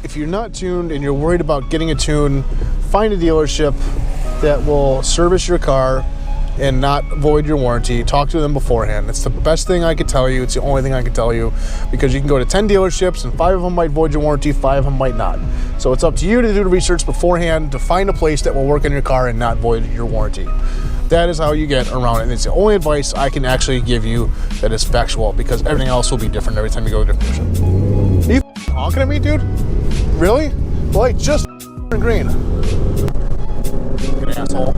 if you're not tuned and you're worried about getting a tune, find a dealership that will service your car and not void your warranty. Talk to them beforehand. It's the best thing I could tell you. It's the only thing I could tell you, because you can go to 10 dealerships and 5 of them might void your warranty, 5 of them might not. So it's up to you to do the research beforehand to find a place that will work on your car and not void your warranty. That is how you get around it. And it's the only advice I can actually give you that is factual, because everything else will be different every time you go to a dealership. Are you honking at me, dude? Really? The light just green. Fucking asshole.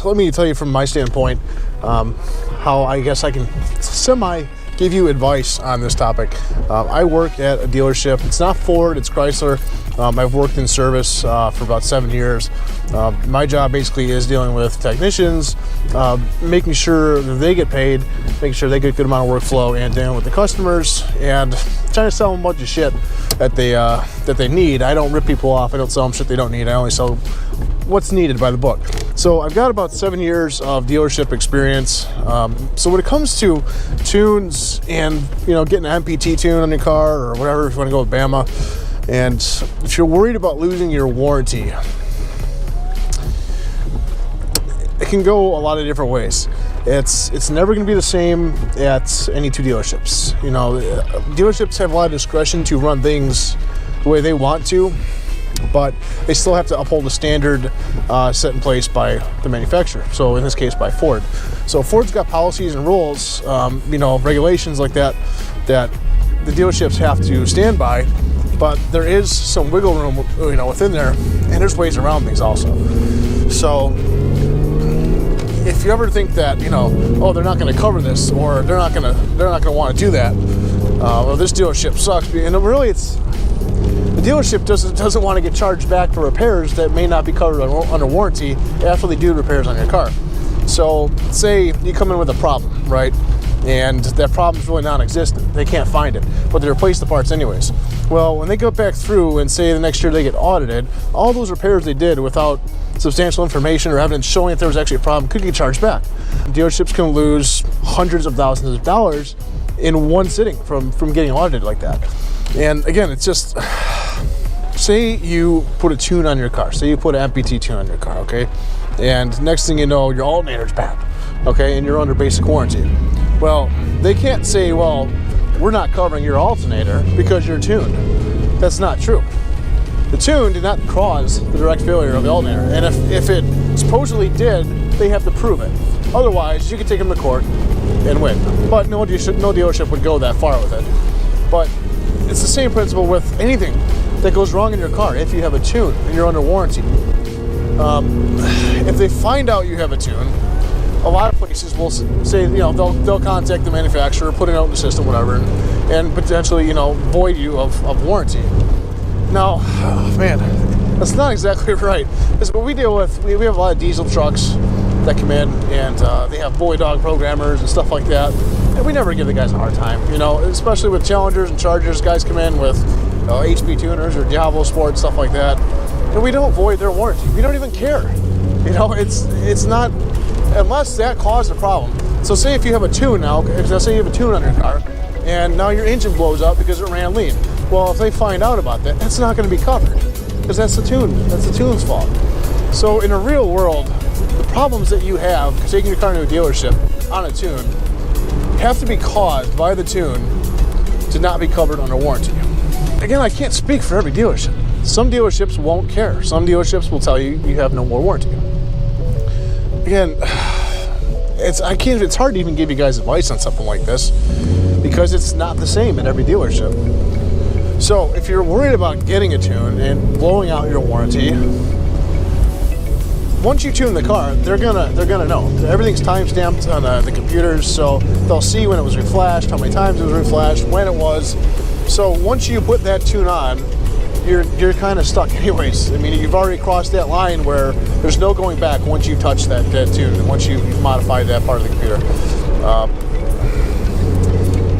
Let me tell you from my standpoint how I guess I can semi give you advice on this topic. I work at a dealership. It's not Ford, it's Chrysler. I've worked in service for about 7 years. My job basically is dealing with technicians, making sure that they get paid, making sure they get a good amount of workflow, and dealing with the customers and trying to sell them a bunch of shit that they need. I don't rip people off. I don't sell them shit they don't need. I only sell what's needed by the book. So I've got about 7 years of dealership experience. So when it comes to tunes and getting an MPT tune on your car or whatever, if you want to go with Bama, and if you're worried about losing your warranty, it can go a lot of different ways. It's never going to be the same at any two dealerships. Dealerships have a lot of discretion to run things the way they want to, but they still have to uphold a standard set in place by the manufacturer. So in this case, by Ford. So Ford's got policies and rules, regulations like that the dealerships have to stand by. But there is some wiggle room, within there, and there's ways around things also. So if you ever think that, oh, they're not going to cover this, or they're not going to want to do that, well, this dealership sucks. And really, the dealership doesn't want to get charged back for repairs that may not be covered under warranty after they do repairs on your car. So say you come in with a problem, right? And that problem's really non-existent. They can't find it, but they replace the parts anyways. Well, when they go back through and say the next year they get audited, all those repairs they did without substantial information or evidence showing that there was actually a problem could get charged back. Dealerships can lose hundreds of thousands of dollars in one sitting from getting audited like that. And again, it's just, say you put a tune on your car, say you put an MPT tune on your car, okay? And next thing you know, your alternator's bad, okay? And you're under basic warranty. Well, they can't say, well, we're not covering your alternator because you're tuned. That's not true. The tune did not cause the direct failure of the alternator. And if it supposedly did, they have to prove it. Otherwise, you can take them to court and win. But no dealership would go that far with it. But it's the same principle with anything that goes wrong in your car. If you have a tune and you're under warranty, if they find out you have a tune, a lot of places will say, they'll contact the manufacturer, put it out in the system, whatever, and potentially, void you of warranty. Now, man, that's not exactly right. Because what we deal with, we have a lot of diesel trucks that come in, and they have boy dog programmers and stuff like that. And we never give the guys a hard time, especially with Challengers and Chargers. Guys come in with HP tuners or Diablo Sport, stuff like that. And we don't void their warranty. We don't even care. It's not, unless that caused a problem. So say if you have a tune now, say you have a tune on your car, and now your engine blows up because it ran lean. Well, if they find out about that, that's not going to be covered, because that's the tune. That's the tune's fault. So in a real world, the problems that you have taking your car to a dealership on a tune have to be caused by the tune to not be covered under warranty. Again, I can't speak for every dealership. Some dealerships won't care. Some dealerships will tell you you have no more warranty. Again, it's hard to even give you guys advice on something like this, because it's not the same at every dealership. So if you're worried about getting a tune and blowing out your warranty, once you tune the car, they're gonna know. Everything's time stamped on the computers, so they'll see when it was reflashed, how many times it was reflashed, when it was. So once you put that tune on, you're kind of stuck anyways. I mean, you've already crossed that line where there's no going back once you touch that tune and once you've modified that part of the computer.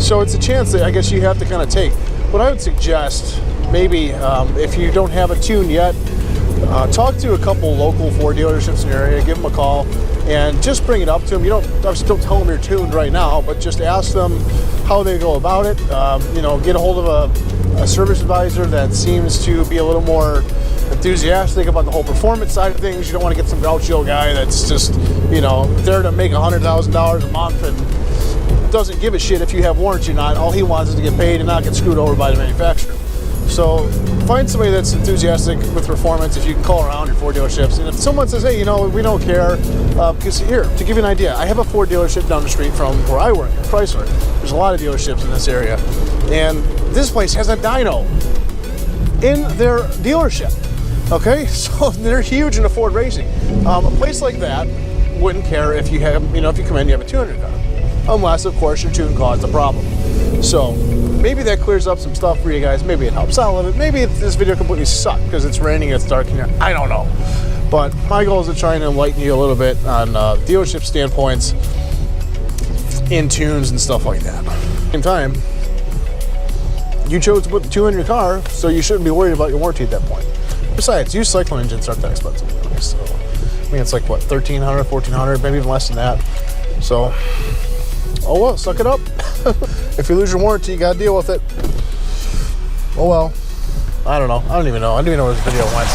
So it's a chance that I guess you have to kind of take. What I would suggest, maybe if you don't have a tune yet, talk to a couple local Ford dealerships in your area, give them a call, and just bring it up to them. You don't obviously don't tell them you're tuned right now, but just ask them how they go about it. You know, get a hold of a service advisor that seems to be a little more enthusiastic about the whole performance side of things. You don't want to get some groucho guy that's just, you know, there to make $100,000 a month and doesn't give a shit if you have warranty or not. All he wants is to get paid and not get screwed over by the manufacturer. So find somebody that's enthusiastic with performance. If you can call around your Ford dealerships, and if someone says, hey, you know, we don't care, because here, to give you an idea, I have a Ford dealership down the street from where I work, Chrysler. There's a lot of dealerships in this area, and this place has a dyno in their dealership. Okay, so they're huge into Ford racing. A place like that wouldn't care if you have, you know, if you come in, you have a 200 car, unless of course your tune caused a problem. So maybe that clears up some stuff for you guys. Maybe it helps out a little bit. Maybe this video completely sucked because it's raining, it's dark in here. I don't know. But my goal is to try and enlighten you a little bit on dealership standpoints in tunes and stuff like that. At the same time, you chose to put the tune in your car, so you shouldn't be worried about your warranty at that point. Besides, used cycle engines aren't that expensive anyway, so I mean, it's like what, $1,300, $1,400, maybe even less than that. So, oh well, suck it up. If you lose your warranty, you gotta deal with it. Oh well. I don't know. I don't even know where this video went.